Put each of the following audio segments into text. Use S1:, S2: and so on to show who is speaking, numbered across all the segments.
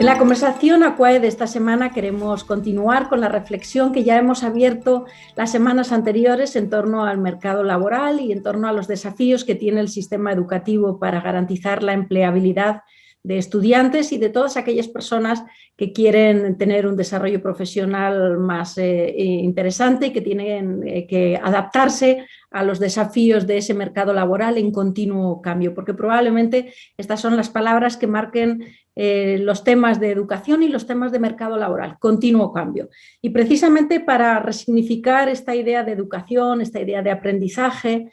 S1: En la conversación AQUAE de esta semana queremos continuar con la reflexión que ya hemos abierto las semanas anteriores en torno al mercado laboral y en torno a los desafíos que tiene el sistema educativo para garantizar la empleabilidad de estudiantes y de todas aquellas personas que quieren tener un desarrollo profesional más interesante y que tienen que adaptarse a los desafíos de ese mercado laboral en continuo cambio, porque probablemente estas son las palabras que marquen los temas de educación y los temas de mercado laboral, continuo cambio. Y precisamente para resignificar esta idea de educación, esta idea de aprendizaje,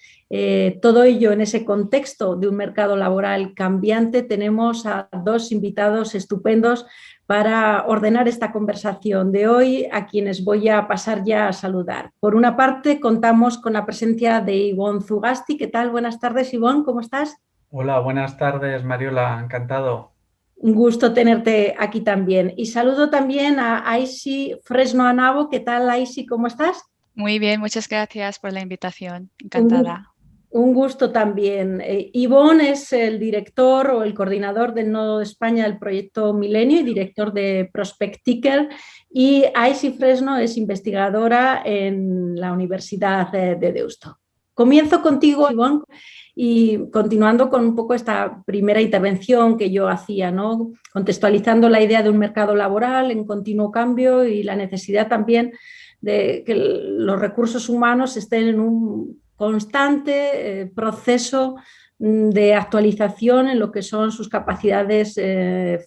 S1: todo ello en ese contexto de un mercado laboral cambiante, tenemos a dos invitados estupendos para ordenar esta conversación de hoy, a quienes voy a pasar ya a saludar. Por una parte, contamos con la presencia de Ivonne Zugasti. ¿Qué tal? Buenas tardes, Ivonne, ¿cómo estás?
S2: Hola, buenas tardes, Mariola, encantado.
S1: Un gusto tenerte aquí también. Y saludo también a Aisy Fresno Anabo. ¿Qué tal, Aisy? ¿Cómo estás?
S3: Muy bien, muchas gracias por la invitación.
S1: Un,
S3: Encantada.
S1: un gusto también. Ivonne es el director o el coordinador del Nodo de España del proyecto Milenio y director de Prospect Ticker. Y Aisy Fresno es investigadora en la Universidad de Deusto. Comienzo contigo, Ivonne, y continuando con un poco esta primera intervención que yo hacía, ¿no? Contextualizando la idea de un mercado laboral en continuo cambio y la necesidad también de que los recursos humanos estén en un constante proceso de actualización en lo que son sus capacidades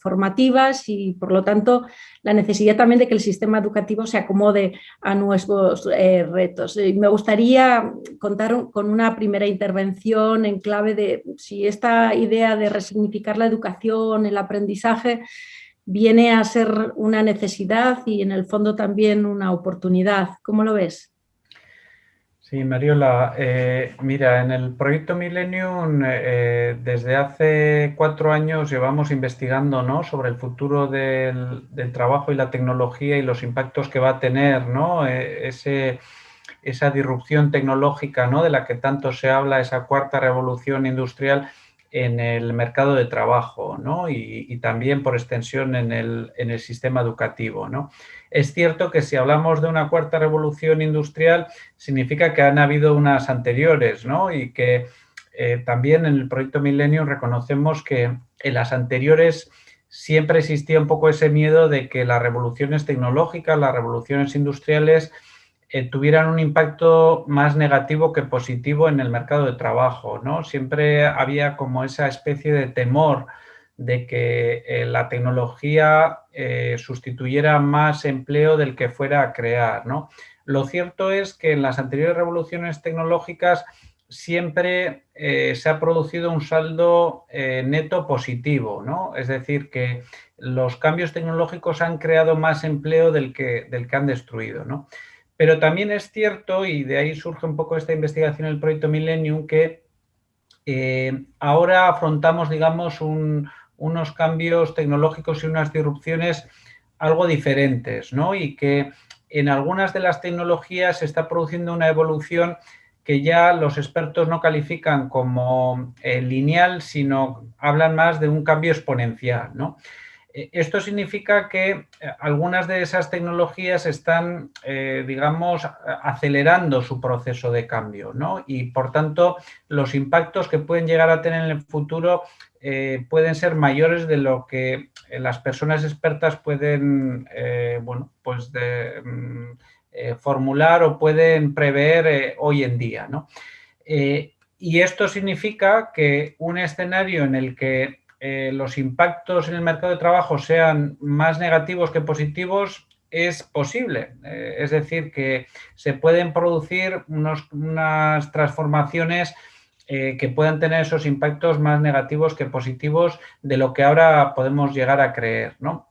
S1: formativas y, por lo tanto, la necesidad también de que el sistema educativo se acomode a nuevos retos. Me gustaría contar con una primera intervención en clave de si esta idea de resignificar la educación, el aprendizaje, viene a ser una necesidad y en el fondo también una oportunidad. ¿Cómo lo ves?
S2: Sí, Mariola, mira, en el proyecto Millennium desde hace 4 años llevamos investigando, ¿no?, sobre el futuro del trabajo y la tecnología y los impactos que va a tener, ¿no?, esa disrupción tecnológica, ¿no?, de la que tanto se habla, esa cuarta revolución industrial en el mercado de trabajo, ¿no?, y también por extensión en el sistema educativo, ¿no? Es cierto que si hablamos de una cuarta revolución industrial, significa que han habido unas anteriores, ¿no? Y que también en el proyecto Millennium reconocemos que en las anteriores siempre existía un poco ese miedo de que las revoluciones tecnológicas, las revoluciones industriales tuvieran un impacto más negativo que positivo en el mercado de trabajo, ¿no? Siempre había como esa especie de temor de que la tecnología sustituyera más empleo del que fuera a crear, ¿no? Lo cierto es que en las anteriores revoluciones tecnológicas siempre se ha producido un saldo neto positivo, ¿no? Es decir, que los cambios tecnológicos han creado más empleo del que han destruido, ¿no? Pero también es cierto, y de ahí surge un poco esta investigación en el proyecto Millennium, que ahora afrontamos, digamos, unos cambios tecnológicos y unas disrupciones algo diferentes, ¿no? Y que en algunas de las tecnologías se está produciendo una evolución que ya los expertos no califican como lineal, sino hablan más de un cambio exponencial, ¿no? Esto significa que algunas de esas tecnologías están, digamos, acelerando su proceso de cambio, ¿no? Y, por tanto, los impactos que pueden llegar a tener en el futuro pueden ser mayores de lo que las personas expertas pueden, bueno, pues formular o pueden prever hoy en día, ¿no? Y esto significa que un escenario en el que los impactos en el mercado de trabajo sean más negativos que positivos es posible. Es decir, que se pueden producir unas transformaciones que puedan tener esos impactos más negativos que positivos de lo que ahora podemos llegar a creer, ¿no?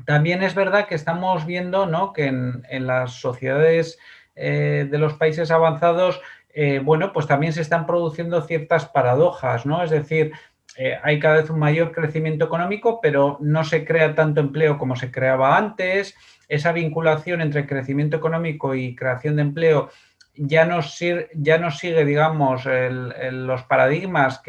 S2: También es verdad que estamos viendo, ¿no?, que en las sociedades de los países avanzados, bueno, pues también se están produciendo ciertas paradojas, ¿no? Es decir, hay cada vez un mayor crecimiento económico, pero no se crea tanto empleo como se creaba antes. Esa vinculación entre crecimiento económico y creación de empleo ya no sigue, digamos, los paradigmas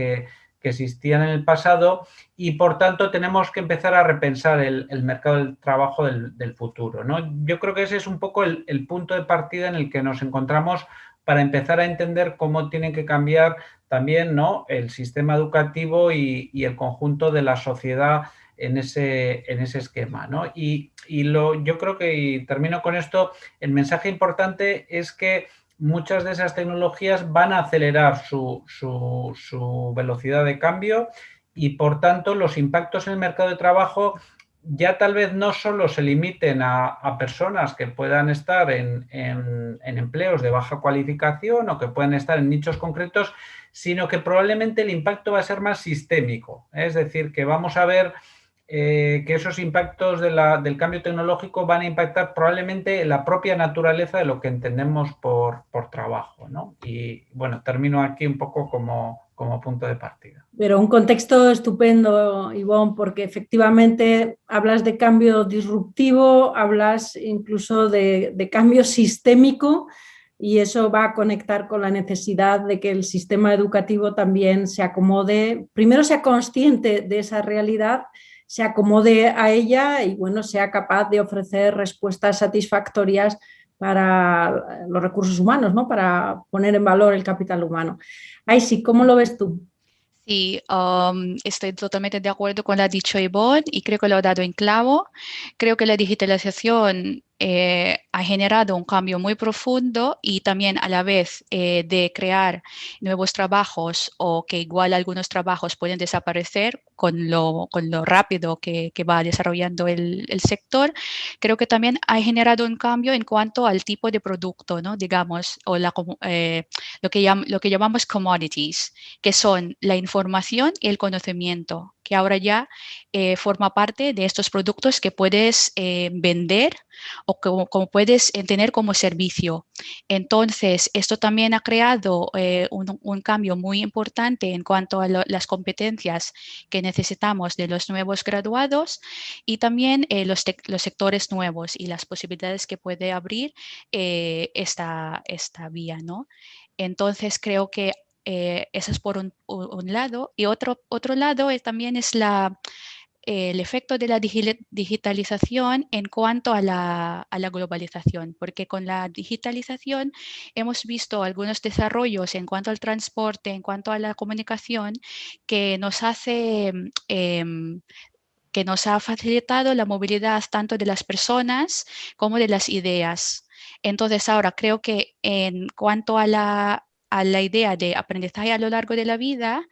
S2: que existían en el pasado y, por tanto, tenemos que empezar a repensar el mercado del trabajo del futuro, ¿no? Yo creo que ese es un poco el punto de partida en el que nos encontramos para empezar a entender cómo tienen que cambiar también, ¿no?, el sistema educativo y el conjunto de la sociedad en ese esquema, ¿no? Yo creo que, y termino con esto, el mensaje importante es que muchas de esas tecnologías van a acelerar su velocidad de cambio y, por tanto, los impactos en el mercado de trabajo ya tal vez no solo se limiten a personas que puedan estar en empleos de baja cualificación o que puedan estar en nichos concretos, sino que probablemente el impacto va a ser más sistémico. Es decir, que vamos a ver que esos impactos del cambio tecnológico van a impactar probablemente la propia naturaleza de lo que entendemos por trabajo, ¿no? Y bueno, termino aquí un poco como punto de partida.
S1: Pero un contexto estupendo, Ivonne, porque efectivamente hablas de cambio disruptivo, hablas incluso de cambio sistémico, y eso va a conectar con la necesidad de que el sistema educativo también se acomode, primero sea consciente de esa realidad, se acomode a ella y, bueno, sea capaz de ofrecer respuestas satisfactorias para los recursos humanos, ¿no?, para poner en valor el capital humano. Aisy, ¿cómo lo ves tú?
S3: Sí, estoy totalmente de acuerdo con lo que ha dicho Ivonne y creo que lo ha dado en clavo. Creo que la digitalización ha generado un cambio muy profundo y también a la vez de crear nuevos trabajos o que igual algunos trabajos pueden desaparecer con lo rápido que va desarrollando el sector. Creo que también ha generado un cambio en cuanto al tipo de producto, ¿no?, digamos, o lo que llamamos commodities, que son la información y el conocimiento, que ahora ya forma parte de estos productos que puedes vender o como puedes tener como servicio. Entonces, esto también ha creado un cambio muy importante en cuanto a las competencias que necesitamos de los nuevos graduados y también los sectores nuevos y las posibilidades que puede abrir esta vía, ¿no? Entonces, creo que eso es por un lado. Y otro lado también es el efecto de la digitalización en cuanto a la globalización, porque con la digitalización hemos visto algunos desarrollos en cuanto al transporte, en cuanto a la comunicación, que nos ha facilitado la movilidad tanto de las personas como de las ideas. Entonces, ahora creo que en cuanto a la idea de aprendizaje a lo largo de la vida,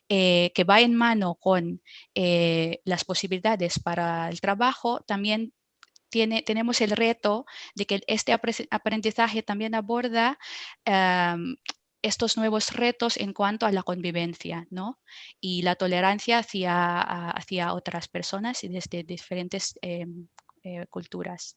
S3: que va en mano con las posibilidades para el trabajo, también tenemos el reto de que este aprendizaje también aborda estos nuevos retos en cuanto a la convivencia, ¿no?, y la tolerancia hacia otras personas y desde diferentes culturas.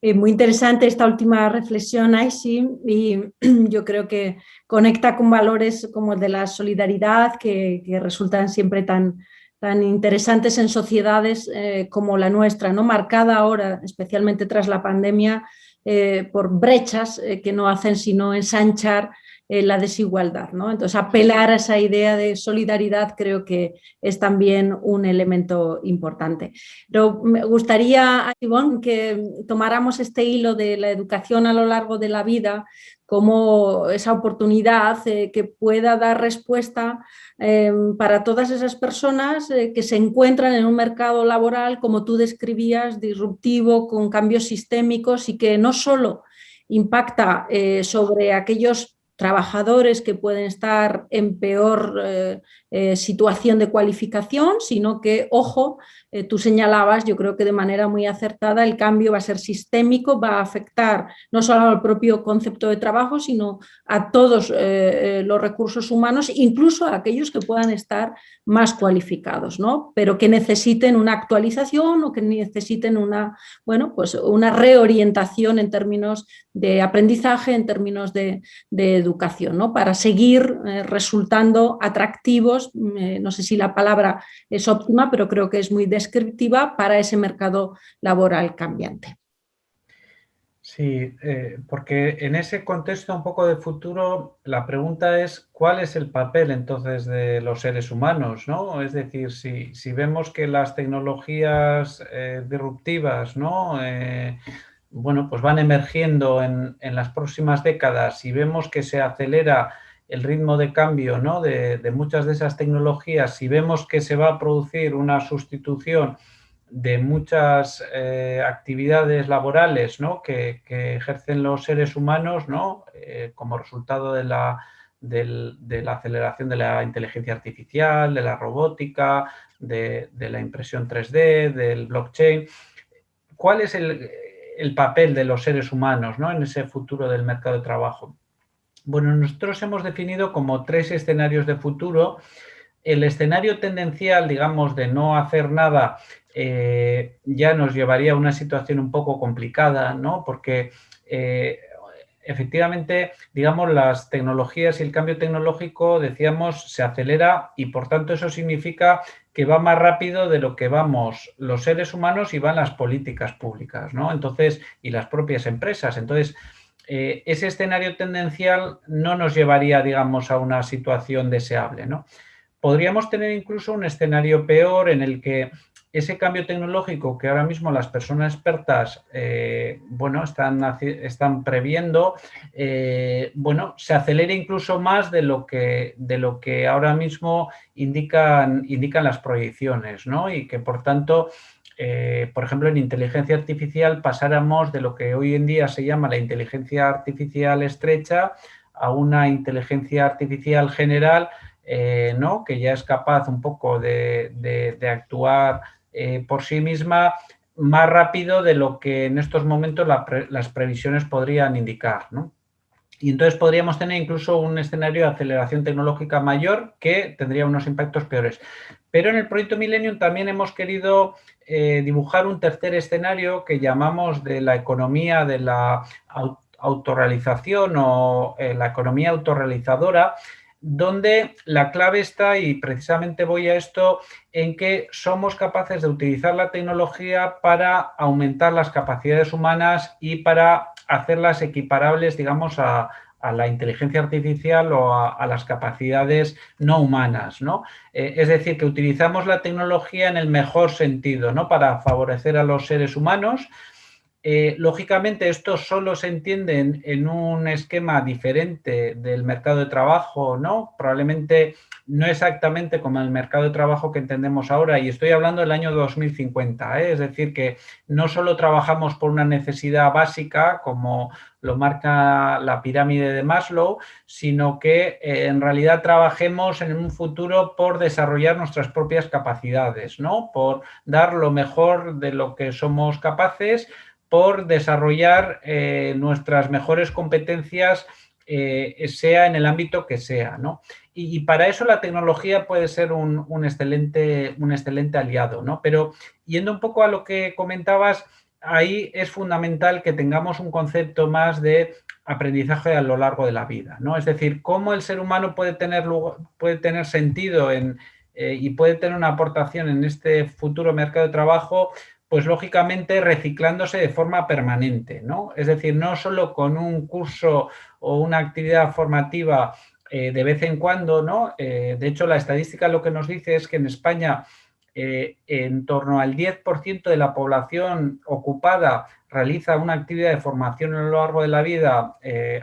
S1: Muy interesante esta última reflexión, Aisy, y yo creo que conecta con valores como el de la solidaridad, que resultan siempre tan interesantes en sociedades como la nuestra, ¿no?, marcada ahora, especialmente tras la pandemia, por brechas que no hacen sino ensanchar la desigualdad, ¿no? Entonces, apelar a esa idea de solidaridad creo que es también un elemento importante. Pero me gustaría, Ivonne, que tomáramos este hilo de la educación a lo largo de la vida como esa oportunidad que pueda dar respuesta para todas esas personas que se encuentran en un mercado laboral, como tú describías, disruptivo, con cambios sistémicos y que no solo impacta sobre aquellos trabajadores que pueden estar en peor situación de cualificación, sino que, ojo, tú señalabas, yo creo que de manera muy acertada, el cambio va a ser sistémico, va a afectar no solo al propio concepto de trabajo, sino a todos los recursos humanos, incluso a aquellos que puedan estar más cualificados, ¿no?, pero que necesiten una actualización o que necesiten una reorientación en términos de aprendizaje, en términos de educación, ¿no?, para seguir resultando atractivos, no sé si la palabra es óptima, pero creo que es muy descriptiva para ese mercado laboral cambiante.
S2: Sí, porque en ese contexto un poco de futuro, la pregunta es ¿cuál es el papel entonces de los seres humanos, ¿no? Es decir, si vemos que las tecnologías disruptivas, ¿no? Bueno, pues van emergiendo en las próximas décadas y vemos que se acelera el ritmo de cambio, ¿no? de muchas de esas tecnologías, si vemos que se va a producir una sustitución de muchas actividades laborales, ¿no? que ejercen los seres humanos, ¿no? Como resultado de la aceleración de la inteligencia artificial, de la robótica, de la impresión 3D, del blockchain. ¿Cuál es el papel de los seres humanos, ¿no? en ese futuro del mercado de trabajo? Bueno, nosotros hemos definido como 3 escenarios de futuro. El escenario tendencial, digamos, de no hacer nada, ya nos llevaría a una situación un poco complicada, ¿no? Porque efectivamente, digamos, las tecnologías y el cambio tecnológico, decíamos, se acelera y por tanto eso significa que va más rápido de lo que vamos los seres humanos y van las políticas públicas, ¿no? Entonces, y las propias empresas. Entonces, ese escenario tendencial no nos llevaría, digamos, a una situación deseable, ¿no? Podríamos tener incluso un escenario peor en el que ese cambio tecnológico que ahora mismo las personas expertas bueno, están previendo, bueno, se acelere incluso más de lo que ahora mismo indican las proyecciones, ¿no? Y que por tanto, por ejemplo, en inteligencia artificial pasáramos de lo que hoy en día se llama la inteligencia artificial estrecha a una inteligencia artificial general, ¿no? que ya es capaz un poco de actuar por sí misma más rápido de lo que en estos momentos las previsiones podrían indicar, ¿no? Y entonces podríamos tener incluso un escenario de aceleración tecnológica mayor que tendría unos impactos peores. Pero en el proyecto Millennium también hemos querido dibujar un tercer escenario que llamamos de la economía de la autorrealización o la economía autorrealizadora, donde la clave está, y precisamente voy a esto, en que somos capaces de utilizar la tecnología para aumentar las capacidades humanas y para hacerlas equiparables, digamos, a la inteligencia artificial o a las capacidades no humanas, ¿no? Es decir, que utilizamos la tecnología en el mejor sentido, ¿no? Para favorecer a los seres humanos. Lógicamente, esto solo se entiende en un esquema diferente del mercado de trabajo, ¿no? Probablemente no exactamente como el mercado de trabajo que entendemos ahora, y estoy hablando del año 2050, ¿eh? Es decir, que no solo trabajamos por una necesidad básica, como lo marca la pirámide de Maslow, sino que en realidad trabajemos en un futuro por desarrollar nuestras propias capacidades, ¿no? Por dar lo mejor de lo que somos capaces, por desarrollar nuestras mejores competencias, sea en el ámbito que sea, ¿no? Y para eso la tecnología puede ser un excelente aliado, ¿no? Pero yendo un poco a lo que comentabas, ahí es fundamental que tengamos un concepto más de aprendizaje a lo largo de la vida, ¿no? Es decir, cómo el ser humano puede tener sentido y puede tener una aportación en este futuro mercado de trabajo, pues lógicamente reciclándose de forma permanente, ¿no? Es decir, no solo con un curso o una actividad formativa de vez en cuando, ¿no? De hecho, la estadística lo que nos dice es que en España en torno al 10% de la población ocupada realiza una actividad de formación a lo largo de la vida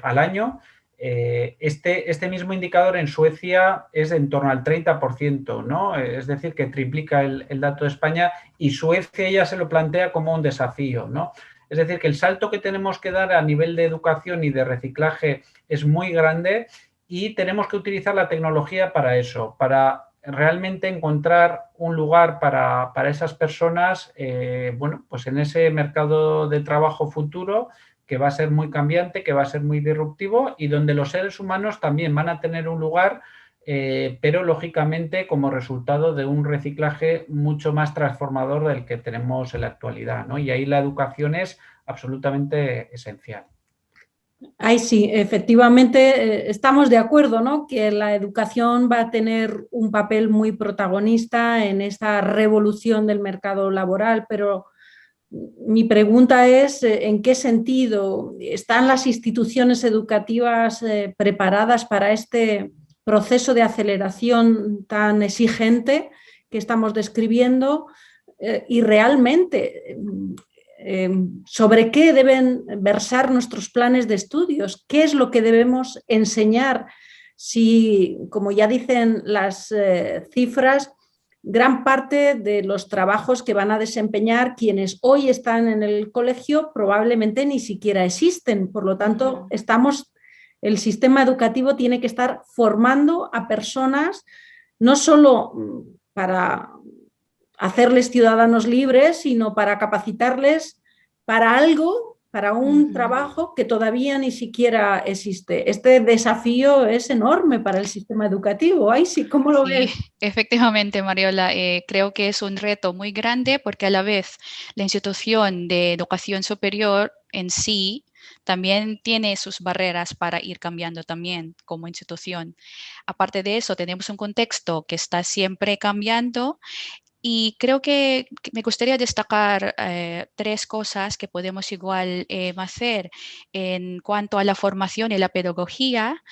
S2: al año. Este mismo indicador en Suecia es en torno al 30%, ¿no? Es decir, que triplica el dato de España, y Suecia ya se lo plantea como un desafío, ¿no? Es decir, que el salto que tenemos que dar a nivel de educación y de reciclaje es muy grande, y tenemos que utilizar la tecnología para eso, para realmente encontrar un lugar para esas personas, bueno, pues en ese mercado de trabajo futuro, que va a ser muy cambiante, que va a ser muy disruptivo, y donde los seres humanos también van a tener un lugar, pero lógicamente como resultado de un reciclaje mucho más transformador del que tenemos en la actualidad, ¿no? Y ahí la educación es absolutamente esencial.
S1: Ahí sí, efectivamente estamos de acuerdo, ¿no? Que la educación va a tener un papel muy protagonista en esta revolución del mercado laboral, pero mi pregunta es, ¿en qué sentido están las instituciones educativas preparadas para este proceso de aceleración tan exigente que estamos describiendo? Y realmente, ¿sobre qué deben versar nuestros planes de estudios? ¿Qué es lo que debemos enseñar? Si, como ya dicen las cifras, gran parte de los trabajos que van a desempeñar quienes hoy están en el colegio probablemente ni siquiera existen. Por lo tanto, el sistema educativo tiene que estar formando a personas no solo para hacerles ciudadanos libres, sino para capacitarles para algo, para un trabajo que todavía ni siquiera existe. Este desafío es enorme para el sistema educativo. Ay, sí, ¿cómo lo ves?
S3: Efectivamente, Mariola, creo que es un reto muy grande porque a la vez la institución de educación superior en sí también tiene sus barreras para ir cambiando también como institución. Aparte de eso, tenemos un contexto que está siempre cambiando. Y creo que me gustaría destacar 3 cosas que podemos igual hacer en cuanto a la formación y la pedagogía.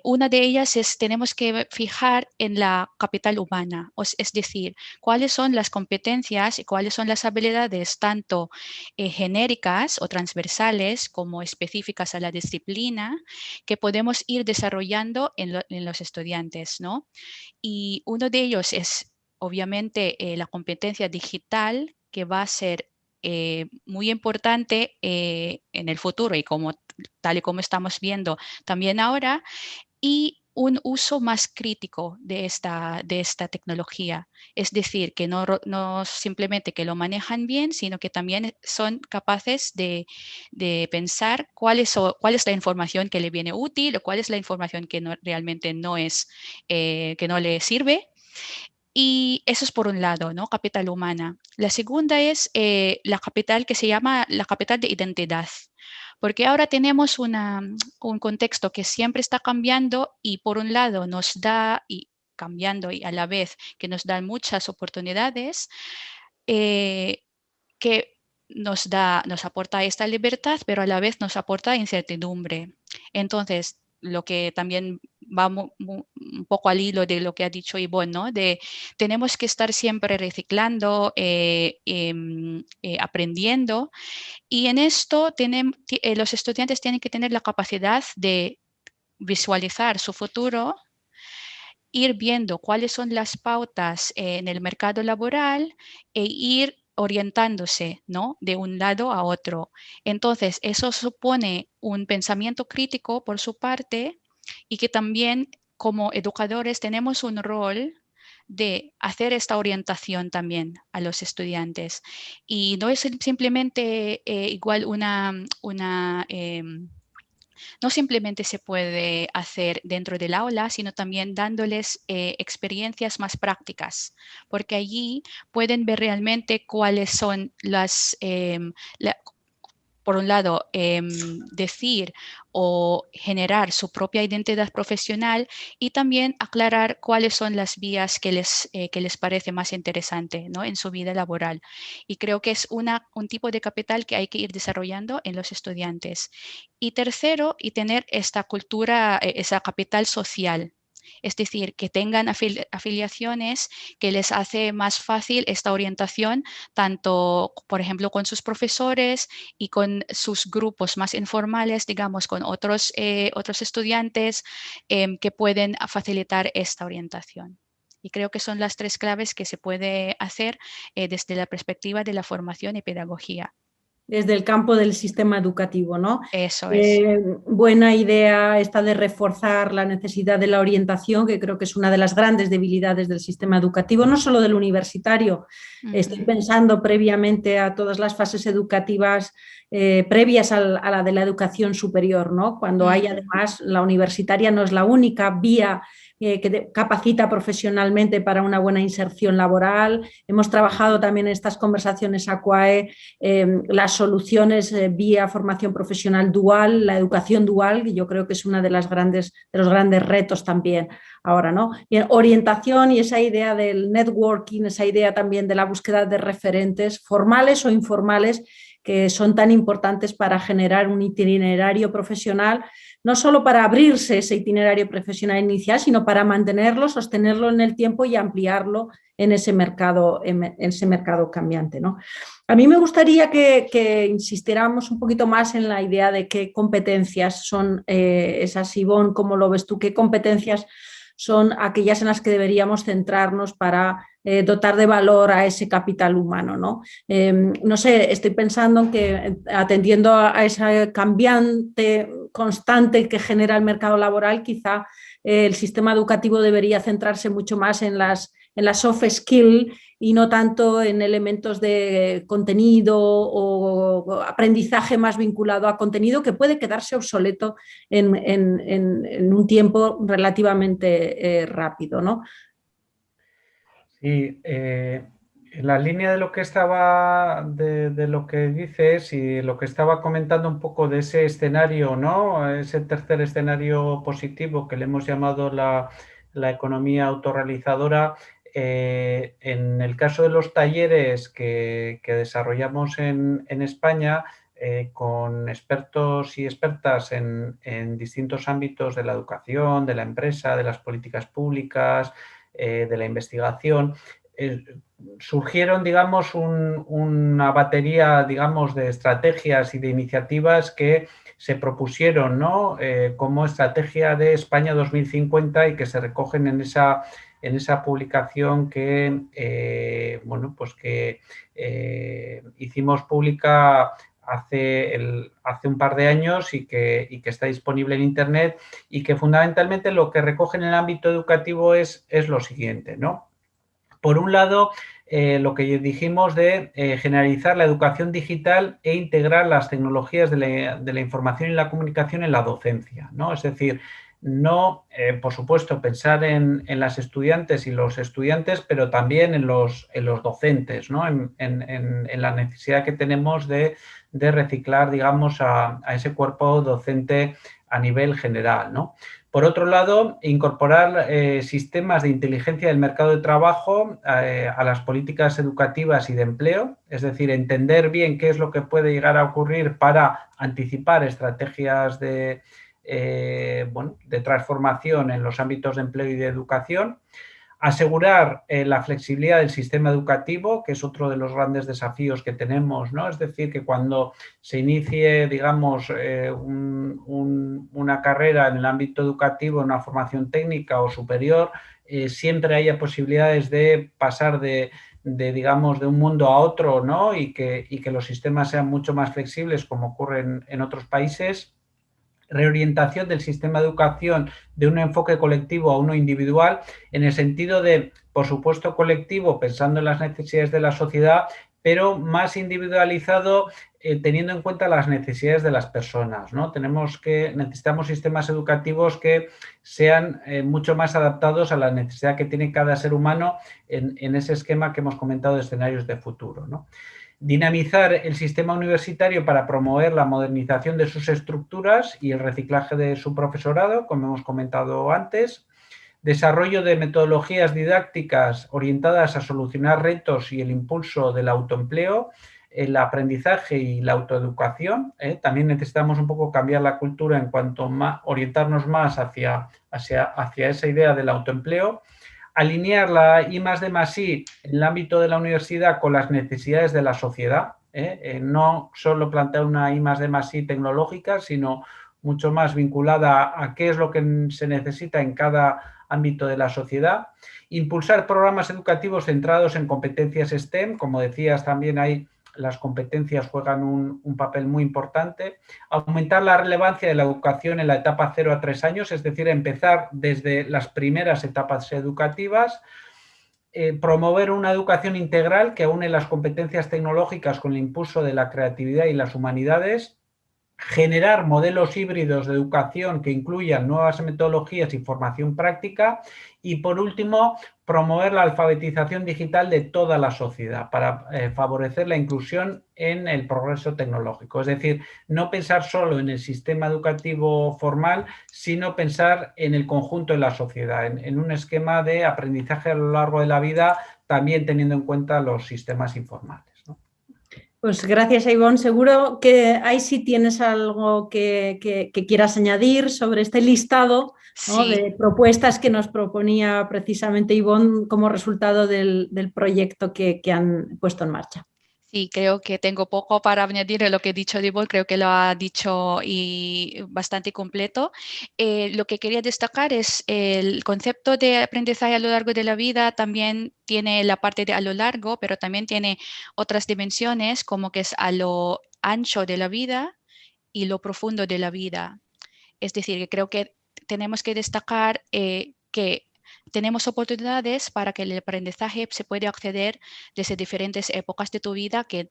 S3: Una de ellas es tenemos que fijar en la capital humana, es decir, cuáles son las competencias y cuáles son las habilidades tanto genéricas o transversales como específicas a la disciplina que podemos ir desarrollando en los estudiantes, ¿no? Y uno de ellos es obviamente la competencia digital que va a ser muy importante en el futuro y tal y como estamos viendo también ahora, y un uso más crítico de esta tecnología. Es decir, que no simplemente que lo manejan bien, sino que también son capaces de pensar cuál es la información que le viene útil o cuál es la información que realmente no es, que no le sirve. Y eso es por un lado, ¿no? Capital humana. La segunda es la capital que se llama la capital de identidad, porque ahora tenemos un contexto que siempre está cambiando y por un lado nos da, y cambiando y a la vez que nos da muchas oportunidades, que nos aporta esta libertad, pero a la vez nos aporta incertidumbre. Entonces, lo que también va un poco al hilo de lo que ha dicho Ivonne, ¿no? Tenemos que estar siempre reciclando, aprendiendo, y en esto los estudiantes tienen que tener la capacidad de visualizar su futuro, ir viendo cuáles son las pautas en el mercado laboral e ir orientándose, ¿no? De un lado a otro. Entonces, eso supone un pensamiento crítico por su parte y que también como educadores tenemos un rol de hacer esta orientación también a los estudiantes. Y no es simplemente igual no simplemente se puede hacer dentro del aula, sino también dándoles experiencias más prácticas, porque allí pueden ver realmente cuáles son por un lado, decir o generar su propia identidad profesional y también aclarar cuáles son las vías que les parece más interesante, ¿no? En su vida laboral. Y creo que es un tipo de capital que hay que ir desarrollando en los estudiantes. Y tercero, y tener esta cultura, esa capital social. Es decir, que tengan afiliaciones que les hace más fácil esta orientación, tanto, por ejemplo, con sus profesores y con sus grupos más informales, digamos, con otros estudiantes que pueden facilitar esta orientación. Y creo que son las 3 claves que se puede hacer desde la perspectiva de la formación y pedagogía.
S1: Desde el campo del sistema educativo, ¿no?
S3: Eso es.
S1: Buena idea esta de reforzar la necesidad de la orientación, que creo que es una de las grandes debilidades del sistema educativo, no solo del universitario. Estoy pensando previamente a todas las fases educativas previas a la de la educación superior, ¿no? Cuando hay además la universitaria no es la única vía que capacita profesionalmente para una buena inserción laboral. Hemos trabajado también en estas conversaciones ACUAE las soluciones vía formación profesional dual, la educación dual, que yo creo que es una de los grandes retos también ahora, ¿no? Y orientación y esa idea del networking, esa idea también de la búsqueda de referentes formales o informales que son tan importantes para generar un itinerario profesional, no solo para abrirse ese itinerario profesional inicial, sino para mantenerlo, sostenerlo en el tiempo y ampliarlo en ese mercado cambiante, ¿no? A mí me gustaría que insistiéramos un poquito más en la idea de qué competencias son esas, Ivonne, ¿cómo lo ves tú? ¿Qué competencias son aquellas en las que deberíamos centrarnos para dotar de valor a ese capital humano, ¿no? No sé, estoy pensando en que atendiendo a esa cambiante constante que genera el mercado laboral, quizá el sistema educativo debería centrarse mucho más en las soft skills y no tanto en elementos de contenido o aprendizaje más vinculado a contenido que puede quedarse obsoleto en un tiempo relativamente rápido, ¿no?
S2: Sí, en la línea de lo que de lo que dices y lo que estaba comentando un poco de ese escenario, ¿no? Ese tercer escenario positivo que le hemos llamado la economía autorrealizadora. En el caso de los talleres que desarrollamos en España, con expertos y expertas en distintos ámbitos de la educación, de la empresa, de las políticas públicas, de la investigación, surgieron, digamos, una batería, digamos, de estrategias y de iniciativas que se propusieron, ¿no? Como estrategia de España 2050 y que se recogen en esa publicación que, bueno, pues que hicimos pública hace un par de años y que está disponible en Internet y que fundamentalmente lo que recoge en el ámbito educativo es lo siguiente, ¿no? Por un lado, lo que dijimos de generalizar la educación digital e integrar las tecnologías de la información y la comunicación en la docencia, ¿no? Es decir, no, por supuesto, pensar en las estudiantes y los estudiantes, pero también en los docentes, ¿no? En la necesidad que tenemos de reciclar, digamos, a ese cuerpo docente a nivel general, ¿no? Por otro lado, incorporar sistemas de inteligencia del mercado de trabajo a las políticas educativas y de empleo, es decir, entender bien qué es lo que puede llegar a ocurrir para anticipar estrategias de transformación en los ámbitos de empleo y de educación. Asegurar la flexibilidad del sistema educativo, que es otro de los grandes desafíos que tenemos, ¿no? Es decir, que cuando se inicie, digamos, una carrera en el ámbito educativo, una formación técnica o superior, siempre haya posibilidades de pasar digamos, de un mundo a otro, ¿no? Y que los sistemas sean mucho más flexibles, como ocurre en otros países. Reorientación del sistema de educación de un enfoque colectivo a uno individual, en el sentido de, por supuesto, colectivo, pensando en las necesidades de la sociedad, pero más individualizado, teniendo en cuenta las necesidades de las personas, ¿no? Necesitamos sistemas educativos que sean mucho más adaptados a la necesidad que tiene cada ser humano en ese esquema que hemos comentado de escenarios de futuro, ¿no? Dinamizar el sistema universitario para promover la modernización de sus estructuras y el reciclaje de su profesorado, como hemos comentado antes. Desarrollo de metodologías didácticas orientadas a solucionar retos y el impulso del autoempleo, el aprendizaje y la autoeducación. También necesitamos un poco cambiar la cultura en cuanto a orientarnos más hacia esa idea del autoempleo. Alinear la I+D+I en el ámbito de la universidad con las necesidades de la sociedad, no solo plantear una I+D+I tecnológica, sino mucho más vinculada a qué es lo que se necesita en cada ámbito de la sociedad. Impulsar programas educativos centrados en competencias STEM, como decías, también hay las competencias juegan un papel muy importante. Aumentar la relevancia de la educación en la etapa 0 a 3 años, es decir, empezar desde las primeras etapas educativas. Promover una educación integral que une las competencias tecnológicas con el impulso de la creatividad y las humanidades. generar modelos híbridos de educación que incluyan nuevas metodologías y formación práctica y, por último, promover la alfabetización digital de toda la sociedad para favorecer la inclusión en el progreso tecnológico. Es decir, no pensar solo en el sistema educativo formal, sino pensar en el conjunto de la sociedad, en un esquema de aprendizaje a lo largo de la vida, también teniendo en cuenta los sistemas informales, ¿no?
S1: Pues gracias, Ivonne. Seguro que ahí sí tienes algo que quieras añadir sobre este listado, ¿no?,
S3: Sí.
S1: de propuestas que nos proponía precisamente Ivonne como resultado del proyecto que han puesto en marcha.
S3: Sí, creo que tengo poco para añadir a lo que he dicho Ivonne, creo que lo ha dicho y bastante completo. Lo que quería destacar es el concepto de aprendizaje a lo largo de la vida, también tiene la parte de a lo largo, pero también tiene otras dimensiones como que es a lo ancho de la vida y lo profundo de la vida. Es decir, que creo que tenemos que destacar que tenemos oportunidades para que el aprendizaje se puede acceder desde diferentes épocas de tu vida, que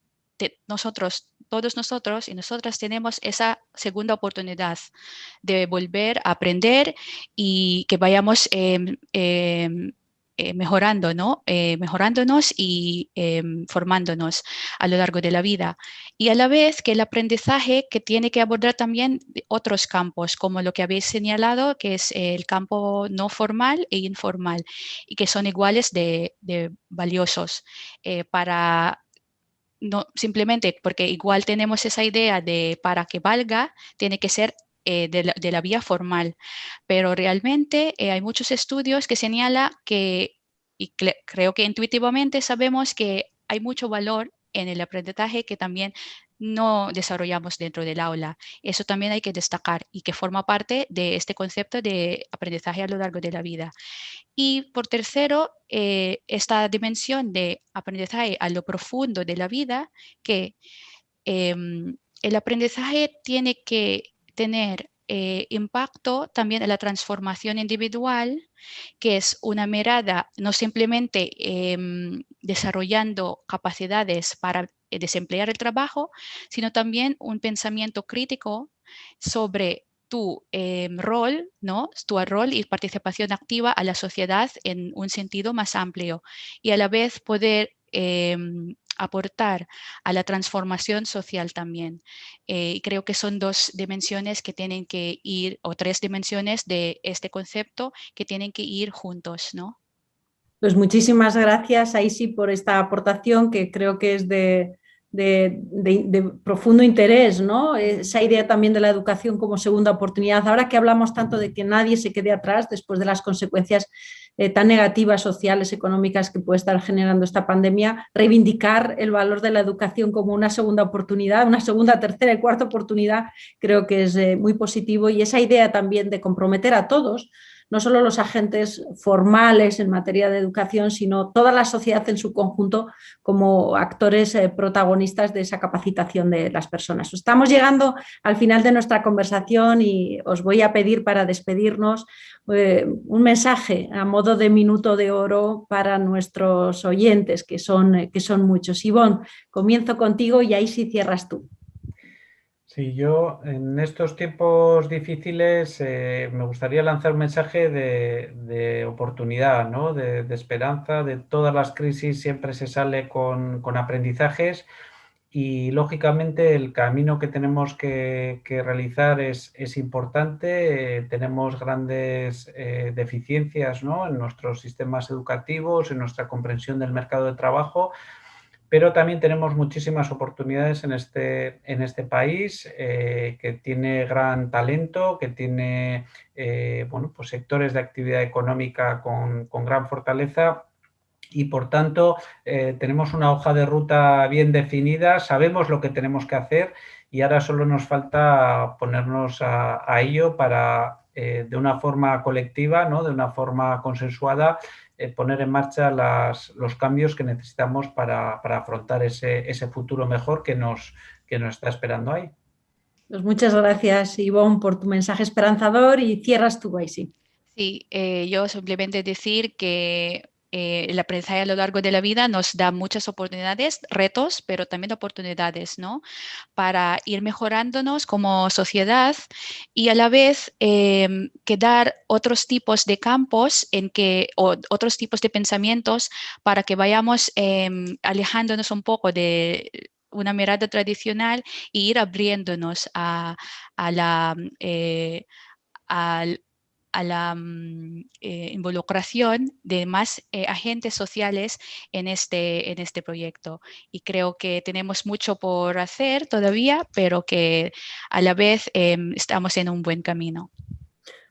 S3: todos nosotros y nosotras tenemos esa segunda oportunidad de volver a aprender y que vayamos mejorando, ¿no? Mejorándonos y formándonos a lo largo de la vida. Y a la vez que el aprendizaje que tiene que abordar también otros campos, como lo que habéis señalado, que es el campo no formal e informal, y que son iguales de valiosos para... No, simplemente porque igual tenemos esa idea de para que valga, tiene que ser de la vía formal, pero realmente hay muchos estudios que señalan que, y creo que intuitivamente sabemos que hay mucho valor en el aprendizaje que también no desarrollamos dentro del aula. Eso también hay que destacar y que forma parte de este concepto de aprendizaje a lo largo de la vida. Y por tercero, esta dimensión de aprendizaje a lo profundo de la vida, que el aprendizaje tiene que tener impacto también en la transformación individual, que es una mirada no simplemente desarrollando capacidades para desemplear el trabajo, sino también un pensamiento crítico sobre tu rol, ¿no? Tu rol y participación activa a la sociedad en un sentido más amplio y a la vez poder aportar a la transformación social también. Y creo que son dos dimensiones que tienen que ir, o tres dimensiones de este concepto que tienen que ir juntos, ¿no?
S1: Pues muchísimas gracias, Aisy, por esta aportación que creo que es de profundo interés, ¿no? Esa idea también de la educación como segunda oportunidad. Ahora que hablamos tanto de que nadie se quede atrás después de las consecuencias tan negativas, sociales, económicas que puede estar generando esta pandemia, reivindicar el valor de la educación como una segunda oportunidad, una segunda, tercera y cuarta oportunidad, creo que es muy positivo. Y esa idea también de comprometer a todos, no solo los agentes formales en materia de educación, sino toda la sociedad en su conjunto como actores protagonistas de esa capacitación de las personas. Estamos llegando al final de nuestra conversación y os voy a pedir para despedirnos un mensaje a modo de minuto de oro para nuestros oyentes, que son muchos. Ivonne, comienzo contigo y ahí sí cierras tú.
S2: Sí, yo en estos tiempos difíciles me gustaría lanzar un mensaje de oportunidad, ¿no? De esperanza. De todas las crisis siempre se sale con aprendizajes y lógicamente el camino que tenemos que realizar es importante. Tenemos grandes deficiencias, ¿no?, en nuestros sistemas educativos, en nuestra comprensión del mercado de trabajo. Pero también tenemos muchísimas oportunidades en este país que tiene gran talento, que tiene bueno, pues sectores de actividad económica con gran fortaleza y, por tanto, tenemos una hoja de ruta bien definida, sabemos lo que tenemos que hacer y ahora solo nos falta ponernos a ello para, de una forma colectiva, ¿no?, de una forma consensuada, poner en marcha los cambios que necesitamos para afrontar ese futuro mejor que nos está esperando ahí.
S1: Pues muchas gracias, Ivonne, por tu mensaje esperanzador y cierras tú, Aisy.
S3: Sí, yo simplemente decir que el aprendizaje a lo largo de la vida nos da muchas oportunidades, retos, pero también oportunidades, ¿no? Para ir mejorándonos como sociedad y a la vez que dar otros tipos de campos o otros tipos de pensamientos para que vayamos alejándonos un poco de una mirada tradicional e ir abriéndonos a la involucración de más agentes sociales en este proyecto. Y creo que tenemos mucho por hacer todavía, pero que a la vez estamos en un buen camino.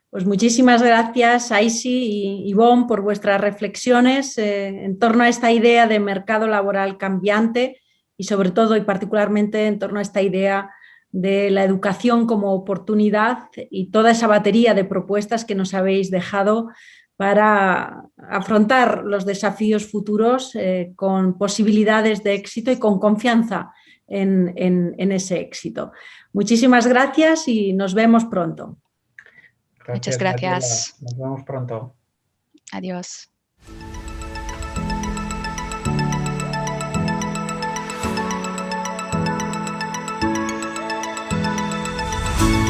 S1: Pues muchísimas gracias, Aisy y Ivonne, por vuestras reflexiones en torno a esta idea de mercado laboral cambiante y sobre todo y particularmente en torno a esta idea de la educación como oportunidad y toda esa batería de propuestas que nos habéis dejado para afrontar los desafíos futuros con posibilidades de éxito y con confianza en ese éxito. Muchísimas gracias y nos vemos pronto.
S3: Muchas gracias.
S2: Mariela. Nos vemos pronto.
S3: Adiós.